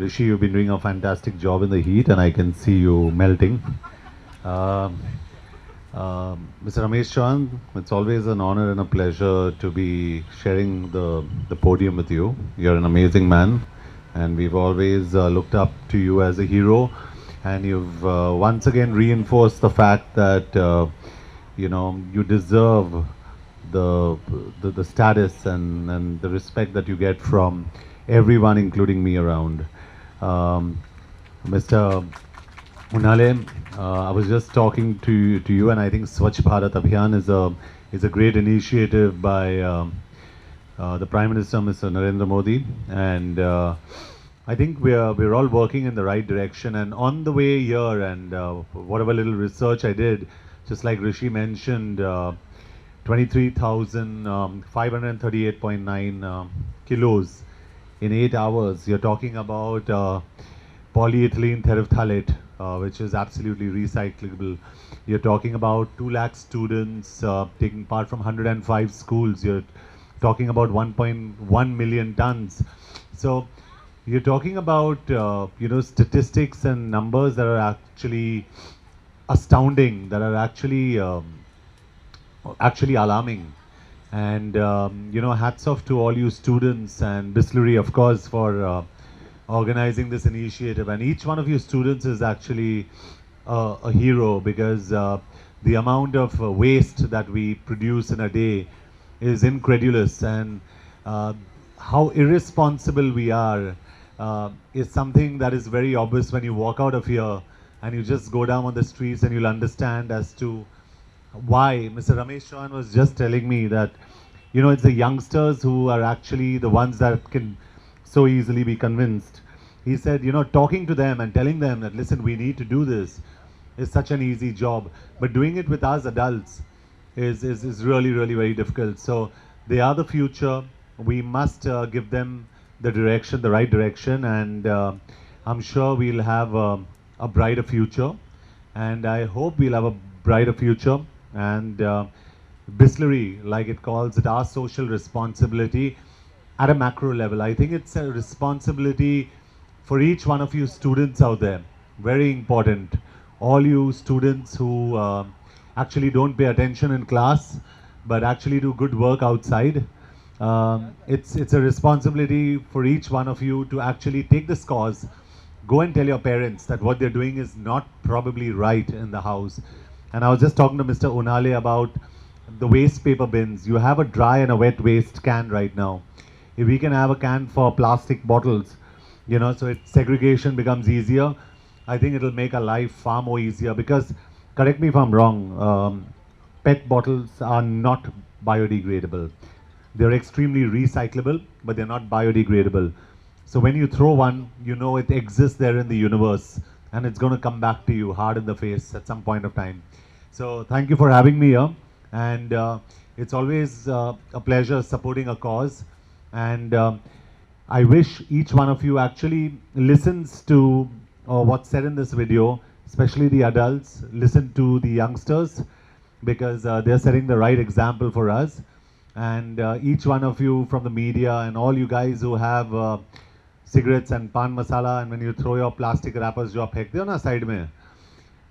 Rishi, you've been doing a fantastic job in the heat, and I can see you melting. Um Mr. Ramesh Chauhan, it's always an honor and a pleasure to be sharing the podium with you. You're an amazing man, and we've always looked up to you as a hero. And you've once again reinforced the fact that you deserve the the status and the respect that you get from everyone, including me around. Mr. Unale, I was just talking to you, and I think Swachh Bharat Abhiyan is a great initiative by the Prime Minister, Mr. Narendra Modi, and I think we're all working in the right direction. And on the way here, and whatever little research I did, just like Rishi mentioned, 23,538.9 kilos in 8 hours. You're talking about polyethylene terephthalate, which is absolutely recyclable. You're talking about 2 lakh students taking part from 105 schools. You're talking about 1.1 million tons. So you're talking about statistics and numbers that are actually astounding, that are actually alarming. And hats off to all you students and Bisleri, of course, for organizing this initiative. And each one of you students is actually a hero, because the amount of waste that we produce in a day is incredulous, and how irresponsible we are is something that is very obvious when you walk out of here and you just go down on the streets, and you'll understand as to why. Mr. Ramesh Chauhan was just telling me that it's the youngsters who are actually the ones that can so easily be convinced. He said, talking to them and telling them that, listen, we need to do this is such an easy job, but doing it with us adults is really, really very difficult. So they are the future. We must give them the direction, the right direction, and I'm sure we'll have a brighter future, and I hope we'll have a brighter future. And Bisleri, like it calls it, our social responsibility at a macro level. I think it's a responsibility for each one of you students out there. Very important. All you students who actually don't pay attention in class, but actually do good work outside. It's a responsibility for each one of you to actually take the scores, go and tell your parents that what they're doing is not probably right in the house. And I was just talking to Mr. Unale about the waste paper bins. You have a dry and a wet waste can right now. If we can have a can for plastic bottles, so segregation becomes easier, I think it'll make our life far more easier. Because, correct me if I'm wrong, PET bottles are not biodegradable. They're extremely recyclable, but they're not biodegradable. So when you throw one, it exists there in the universe, and it's going to come back to you hard in the face at some point of time. So thank you for having me here, and it's always a pleasure supporting a cause. And I wish each one of you actually listens to what's said in this video, especially the adults. Listen to the youngsters, because they're setting the right example for us. And each one of you from the media, and all you guys who have cigarettes and pan masala, and when you throw your plastic wrappers jo aap fenkte ho na side mein,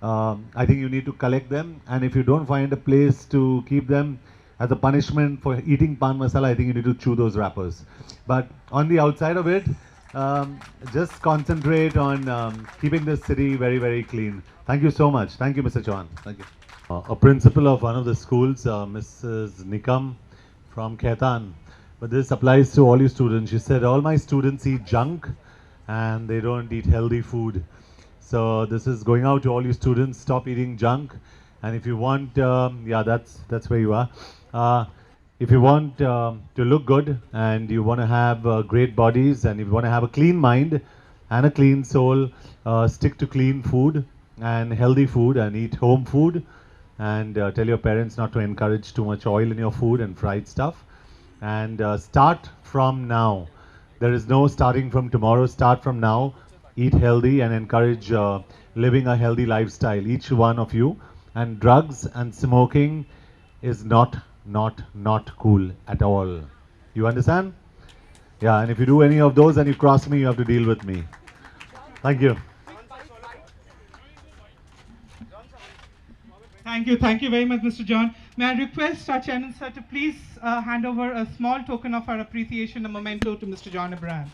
I think you need to collect them. And if you don't find a place to keep them as a punishment for eating pan masala, I think you need to chew those wrappers. But on the outside of it, just concentrate on keeping this city very, very clean. Thank you so much. Thank you, Mr. Chauhan. Thank you. A principal of one of the schools, Mrs. Nikam from Khaitan, but this applies to all you students. She said, all my students eat junk and they don't eat healthy food. So this is going out to all you students. Stop eating junk. And if you want, that's where you are. If you want to look good, and you want to have great bodies, and if you want to have a clean mind and a clean soul, stick to clean food and healthy food, and eat home food. And tell your parents not to encourage too much oil in your food and fried stuff. And start from now. There is no starting from tomorrow. Start from now. Eat healthy and encourage living a healthy lifestyle, each one of you. And drugs and smoking is not cool at all. You understand? Yeah, and if you do any of those and you cross me, you have to deal with me. Thank you. Thank you very much, Mr. John. May I request our chairman, sir, to please hand over a small token of our appreciation, a memento to Mr. John Abraham.